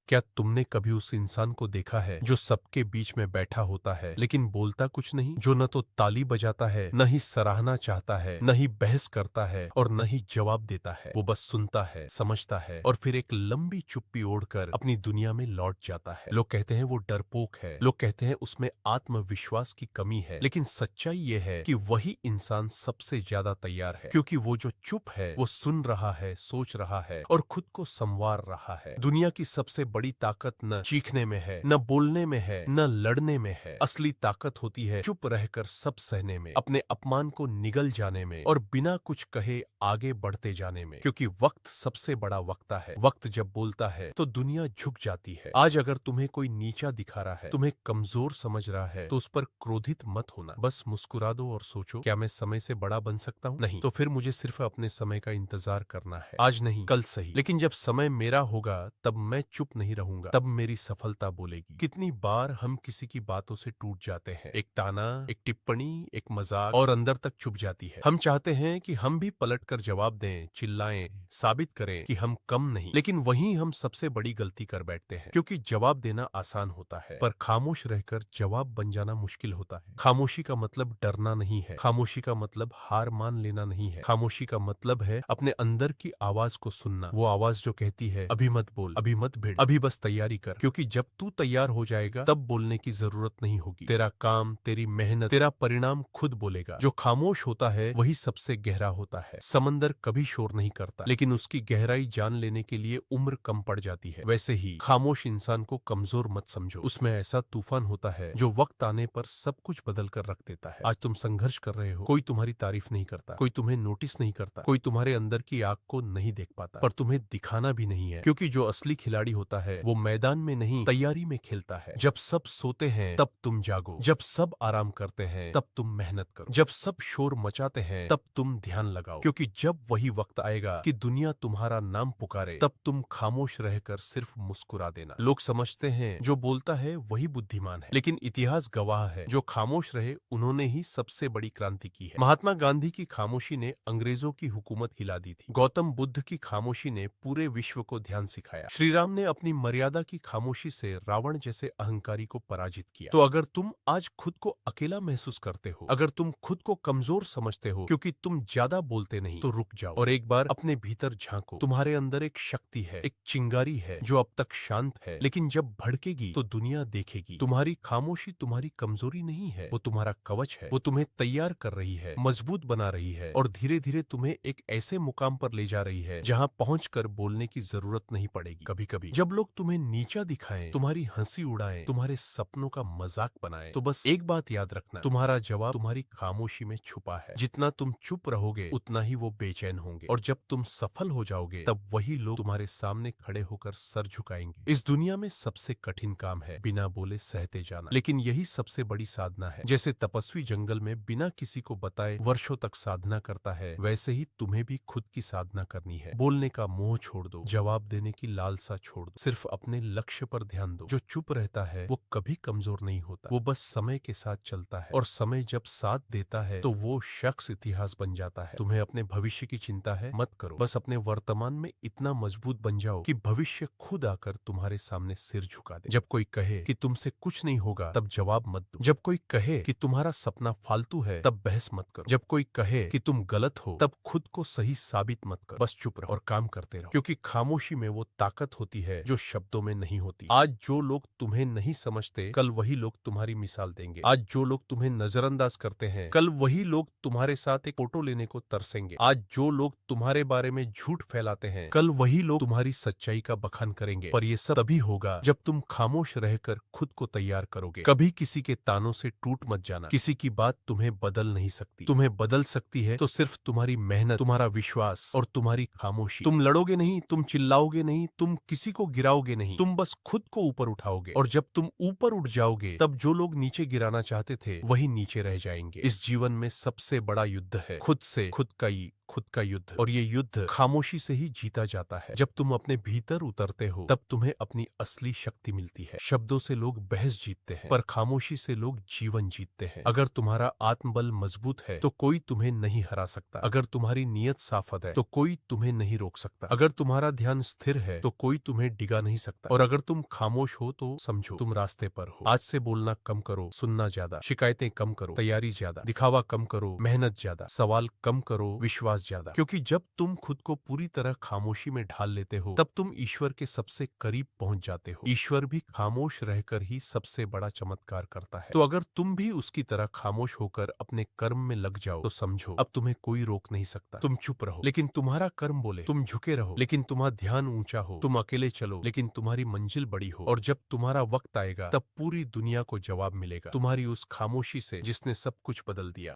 क्या तुमने कभी उस इंसान को देखा है जो सबके बीच में बैठा होता है लेकिन बोलता कुछ नहीं, जो न तो ताली बजाता है, न ही सराहना चाहता है, न ही बहस करता है और न ही जवाब देता है। वो बस सुनता है, समझता है और फिर एक लंबी चुप्पी ओढ़कर अपनी दुनिया में लौट जाता है। लोग कहते हैं वो डरपोक है, लोग कहते हैं उसमें आत्मविश्वास की कमी है, लेकिन सच्चाई ये है कि वही इंसान सबसे ज्यादा तैयार है, क्योंकि वो जो चुप है वो सुन रहा है, सोच रहा है और खुद को संवार रहा है। दुनिया की सबसे बड़ी ताकत न चीखने में है, न बोलने में है, न लड़ने में है। असली ताकत होती है चुप रहकर सब सहने में, अपने अपमान को निगल जाने में और बिना कुछ कहे आगे बढ़ते जाने में। क्योंकि वक्त सबसे बड़ा वक्ता है। वक्त जब बोलता है तो दुनिया झुक जाती है। आज अगर तुम्हें कोई नीचा दिखा रहा है, तुम्हें कमजोर समझ रहा है, तो उस पर क्रोधित मत होना। बस मुस्कुरा दो और सोचो, क्या मैं समय से बड़ा बन सकता हूँ? नहीं, तो फिर मुझे सिर्फ अपने समय का इंतजार करना है। आज नहीं, कल सही, लेकिन जब समय मेरा होगा तब मैं चुप नहीं रहूंगा, तब मेरी सफलता बोलेगी। कितनी बार हम किसी की बातों से टूट जाते हैं। एक ताना, एक टिप्पणी, एक मजाक और अंदर तक चुभ जाती है। हम चाहते हैं कि हम भी पलटकर जवाब दें, चिल्लाएं, साबित करें कि हम कम नहीं, लेकिन वहीं हम सबसे बड़ी गलती कर बैठते हैं। क्योंकि जवाब देना आसान होता है, पर खामोश रहकर जवाब बन जाना मुश्किल होता है। खामोशी का मतलब डरना नहीं है, खामोशी का मतलब हार मान लेना नहीं है। खामोशी का मतलब है अपने अंदर की आवाज को सुनना, वो आवाज जो कहती है अभी मत बोल, अभी मत भिड़, अभी बस तैयारी कर। क्योंकि जब तू तैयार हो जाएगा तब बोलने की जरूरत नहीं होगी। तेरा काम, तेरी मेहनत, तेरा परिणाम खुद बोलेगा। जो खामोश होता है वही सबसे गहरा होता है। समंदर कभी शोर नहीं करता, लेकिन उसकी गहराई जान लेने के लिए उम्र कम पड़ जाती है। वैसे ही खामोश इंसान को कमजोर मत समझो, उसमें ऐसा तूफान होता है जो वक्त आने पर सब कुछ बदल कर रख देता है। आज तुम संघर्ष कर रहे हो, कोई तुम्हारी तारीफ नहीं करता, कोई तुम्हें नोटिस नहीं करता, कोई तुम्हारे अंदर की आग को नहीं देख पाता, पर तुम्हें दिखाना भी नहीं है। क्योंकि जो असली खिलाड़ी होता है वो मैदान में नहीं, तैयारी में खेलता है। जब सब सोते हैं तब तुम जागो, जब सब आराम करते हैं तब तुम मेहनत करो, जब सब शोर मचाते हैं तब तुम ध्यान लगाओ। क्योंकि जब वही वक्त आएगा कि दुनिया तुम्हारा नाम पुकारे, तब तुम खामोश रहकर सिर्फ मुस्कुरा देना। लोग समझते हैं जो बोलता है वही बुद्धिमान है, लेकिन इतिहास गवाह है जो खामोश रहे उन्होंने ही सबसे बड़ी क्रांति की है। महात्मा गांधी की खामोशी ने अंग्रेजों की हुकूमत हिला दी थी। गौतम बुद्ध की खामोशी ने पूरे विश्व को ध्यान सिखाया। श्री राम ने अपनी मर्यादा की खामोशी से रावण जैसे अहंकारी को पराजित किया। तो अगर तुम आज खुद को अकेला महसूस करते हो, अगर तुम खुद को कमजोर समझते हो क्योंकि तुम ज्यादा बोलते नहीं, तो रुक जाओ और एक बार अपने भीतर झांको। तुम्हारे अंदर एक शक्ति है, एक चिंगारी है जो अब तक शांत है, लेकिन जब भड़केगी तो दुनिया देखेगी। तुम्हारी खामोशी तुम्हारी कमजोरी नहीं है, वो तुम्हारा कवच है। वो तुम्हें तैयार कर रही है, मजबूत बना रही है और धीरे धीरे तुम्हें एक ऐसे मुकाम पर ले जा रही है जहां पहुंचकर बोलने की जरूरत नहीं पड़ेगी। कभी कभी जब लोग तुम्हें नीचा दिखाएं, तुम्हारी हंसी उड़ाएं, तुम्हारे सपनों का मजाक बनाएं, तो बस एक बात याद रखना, तुम्हारा जवाब तुम्हारी खामोशी में छुपा है। जितना तुम चुप रहोगे उतना ही वो बेचैन होंगे, और जब तुम सफल हो जाओगे तब वही लोग तुम्हारे सामने खड़े होकर सर झुकाएंगे। इस दुनिया में सबसे कठिन काम है बिना बोले सहते जाना, लेकिन यही सबसे बड़ी साधना है। जैसे तपस्वी जंगल में बिना किसी को बताए वर्षों तक साधना करता है, वैसे ही तुम्हें भी खुद की साधना करनी है। बोलने का मोह छोड़ दो, जवाब देने की लालसा छोड़ दो, सिर्फ अपने लक्ष्य पर ध्यान दो। जो चुप रहता है वो कभी कमजोर नहीं होता, वो बस समय के साथ चलता है, और समय जब साथ देता है तो वो शख्स इतिहास बन जाता है। तुम्हें अपने भविष्य की चिंता है, मत करो। बस अपने वर्तमान में इतना मजबूत बन जाओ कि भविष्य खुद आकर तुम्हारे सामने सिर झुका दे। जब कोई कहे कि तुमसे कुछ नहीं होगा तब जवाब मत दो। जब कोई कहे कि तुम्हारा सपना फालतू है तब बहस मत करो। जब कोई कहे कि तुम गलत हो तब खुद को सही साबित मत करो। बस चुप रहो और काम करते रहो, क्योंकि खामोशी में वो ताकत होती है जो शब्दों में नहीं होती। आज जो लोग तुम्हें नहीं समझते, कल वही लोग तुम्हारी मिसाल देंगे। आज जो लोग तुम्हें नजरअंदाज करते हैं, कल वही लोग तुम्हारे साथ एक फोटो लेने को तरसेंगे। आज जो लोग तुम्हारे बारे में झूठ फैलाते हैं, कल वही लोग तुम्हारी सच्चाई का बखान करेंगे। पर ये सब तभी होगा जब तुम खामोश रहकर खुद को तैयार करोगे। कभी किसी के तानों से टूट मत जाना। किसी की बात तुम्हें बदल नहीं सकती। तुम्हें बदल सकती है तो सिर्फ तुम्हारी मेहनत, तुम्हारा विश्वास और तुम्हारी खामोशी। तुम लड़ोगे नहीं, तुम चिल्लाओगे नहीं, तुम किसी को गिराओगे नहीं, तुम बस खुद को ऊपर उठाओगे। और जब तुम ऊपर उठ जाओगे तब जो लोग नीचे गिराना चाहते थे वही नीचे रह जाएंगे। इस जीवन में सबसे बड़ा युद्ध है खुद से, खुद का खुद का युद्ध, और ये युद्ध खामोशी से ही जीता जाता है। जब तुम अपने भीतर उतरते हो तब तुम्हें अपनी असली शक्ति मिलती है। शब्दों से लोग बहस जीतते हैं, पर खामोशी से लोग जीवन जीतते हैं। अगर तुम्हारा आत्मबल मजबूत है तो कोई तुम्हें नहीं हरा सकता। अगर तुम्हारी नीयत साफ है तो कोई तुम्हें नहीं रोक सकता। अगर तुम्हारा ध्यान स्थिर है तो कोई तुम्हें डिगा नहीं सकता। और अगर तुम खामोश हो तो समझो तुम रास्ते पर हो। आज से बोलना कम करो, सुनना ज्यादा, शिकायतें कम करो, तैयारी ज्यादा, दिखावा कम करो, मेहनत ज्यादा, सवाल कम करो, विश्वास ज्यादा। क्योंकि जब तुम खुद को पूरी तरह खामोशी में ढाल लेते हो तब तुम ईश्वर के सबसे करीब पहुंच जाते हो। ईश्वर भी खामोश रहकर ही सबसे बड़ा चमत्कार करता है। तो अगर तुम भी उसकी तरह खामोश होकर अपने कर्म में लग जाओ तो समझो अब तुम्हें कोई रोक नहीं सकता। तुम चुप रहो लेकिन तुम्हारा कर्म बोले, तुम झुके रहो लेकिन तुम्हारा ध्यान ऊंचा हो, तुम अकेले चलो लेकिन तुम्हारी मंजिल बड़ी हो। और जब तुम्हारा वक्त आएगा तब पूरी दुनिया को जवाब मिलेगा तुम्हारी उस खामोशी से जिसने सब कुछ बदल दिया।